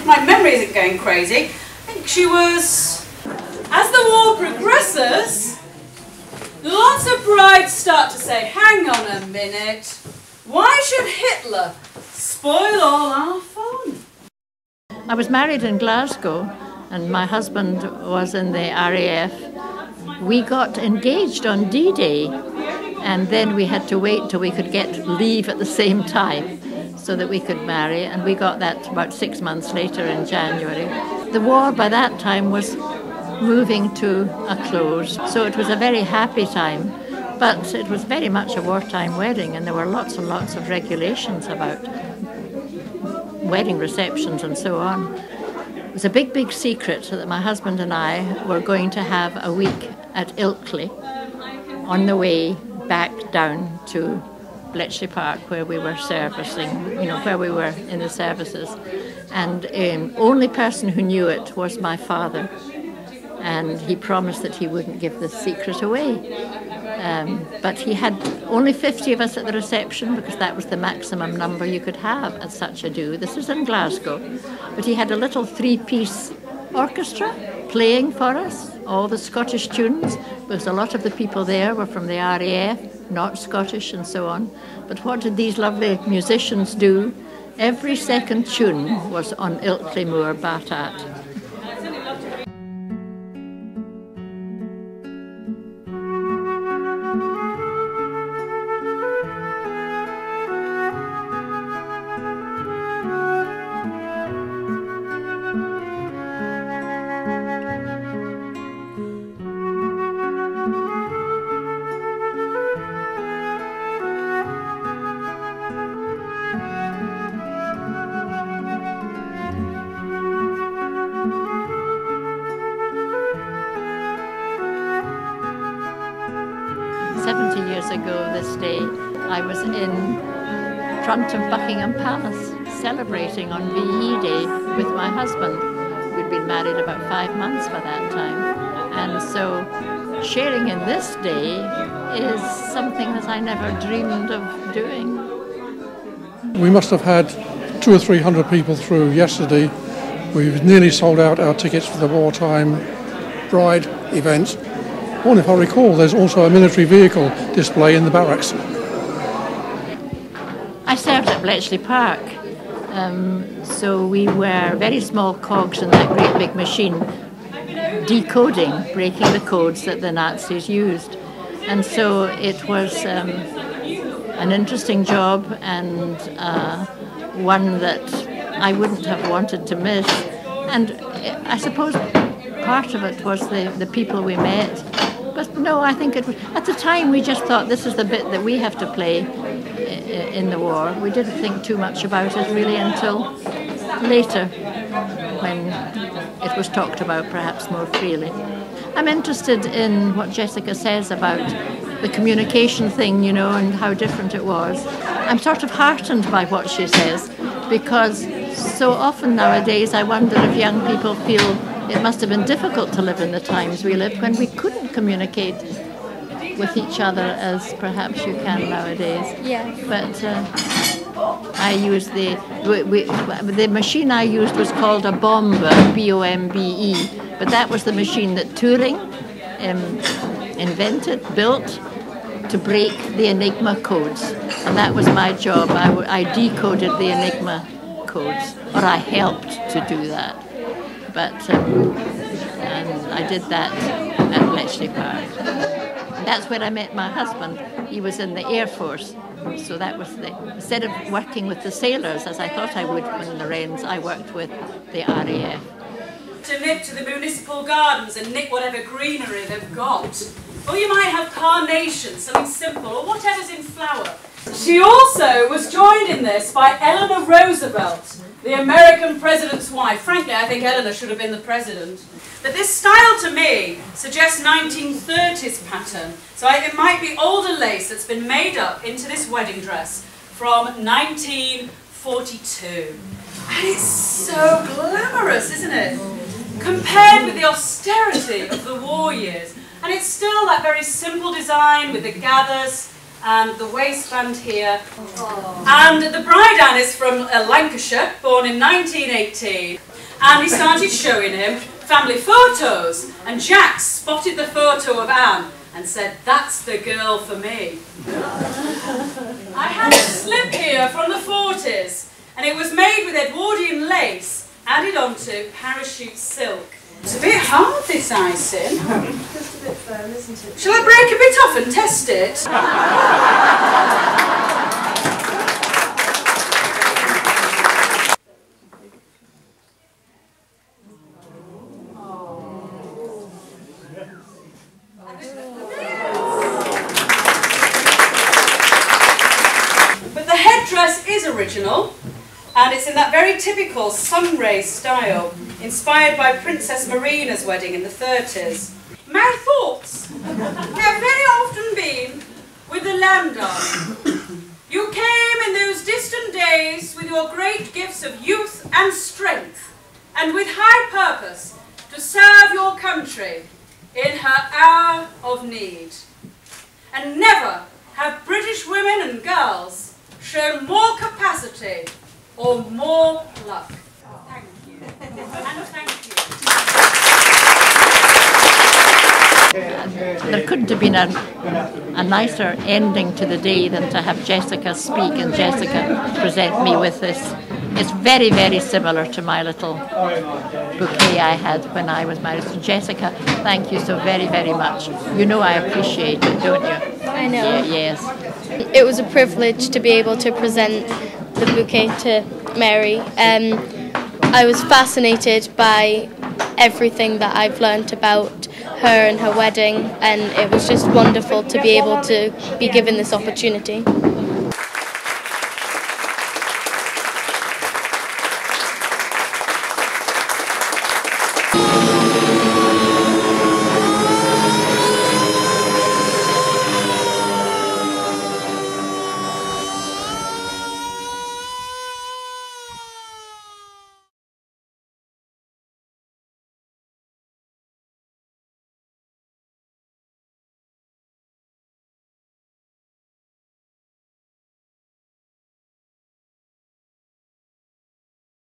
if my memory isn't going crazy, I think she was... As the war progresses, lots of brides start to say, hang on a minute, why should Hitler spoil all our fun? I was married in Glasgow and my husband was in the RAF. We got engaged on D-Day and then we had to wait till we could get leave at the same time so that we could marry, and we got that about 6 months later in January. The war by that time was moving to a close, so it was a very happy time, but it was very much a wartime wedding and there were lots and lots of regulations about wedding receptions and so on. It was a big, big secret that my husband and I were going to have a week at Ilkley on the way back down to Bletchley Park, where we were servicing, where we were in the services. And only person who knew it was my father. And he promised that he wouldn't give the secret away. But he had only 50 of us at the reception because that was the maximum number you could have at such a do. This is in Glasgow. But he had a little 3-piece orchestra playing for us, all the Scottish tunes, because a lot of the people there were from the RAF, not Scottish and so on. But what did these lovely musicians do? Every second tune was on Ilkley Moor Batat. Years ago this day, I was in front of Buckingham Palace celebrating on VE Day with my husband. We'd been married about 5 months by that time, and so sharing in this day is something that I never dreamed of doing. We must have had 200 or 300 people through yesterday. We've nearly sold out our tickets for the wartime bride event. And if I recall, there's also a military vehicle display in the barracks. I served at Bletchley Park, so we were very small cogs in that great big machine, decoding, breaking the codes that the Nazis used. And so it was an interesting job and one that I wouldn't have wanted to miss. And I suppose part of it was the people we met. But no, I think at the time we just thought this is the bit that we have to play in the war. We didn't think too much about it really until later, when it was talked about perhaps more freely. I'm interested in what Jessica says about the communication thing, and how different it was. I'm sort of heartened by what she says, because so often nowadays I wonder if young people feel it must have been difficult to live in the times we lived when we couldn't communicate with each other as perhaps you can nowadays. Yeah. But I used the machine I used was called a bombe, B-O-M-B-E, but that was the machine that Turing invented, built to break the Enigma codes, and that was my job. I decoded the Enigma codes, or I helped to do that. But and I did that at Bletchley Park. That's where I met my husband. He was in the Air Force, so that was instead of working with the sailors as I thought I would in the Wrens, I worked with the RAF. To nip to the municipal gardens and nick whatever greenery they've got. Or you might have carnations, something simple, or whatever's in flower. She also was joined in this by Eleanor Roosevelt, the American president's wife. Frankly, I think Eleanor should have been the president. But this style to me suggests 1930s pattern. So it might be older lace that's been made up into this wedding dress from 1942. And it's so glamorous, isn't it? Compared with the austerity of the war years. And it's still that very simple design with the gathers and the waistband here. And the bride Anne is from Lancashire, born in 1918. And he started showing him family photos, and Jack spotted the photo of Anne and said, "That's the girl for me." I have a slip here from the 40s, and it was made with Edwardian lace added onto parachute silk. It's a bit hard, this icing. Just a bit firm, isn't it? Shall I break a bit off and test it? But the headdress is original, and it's in that very typical sunray style, inspired by Princess Marina's wedding in the 30s. My thoughts have very often been with the land on. You came in those distant days with your great gifts of youth and strength, and with high purpose to serve your country in her hour of need. And never have British women and girls shown more capacity or more luck. Thank you. And thank you. There couldn't have been a nicer ending to the day than to have Jessica speak and Jessica present me with this. It's very, very similar to my little bouquet I had when I was married. So Jessica, thank you so very, very much. You know I appreciate it, don't you? I know. Yes. It was a privilege to be able to present the bouquet to Mary. I was fascinated by everything that I've learnt about her and her wedding, and it was just wonderful to be able to be given this opportunity.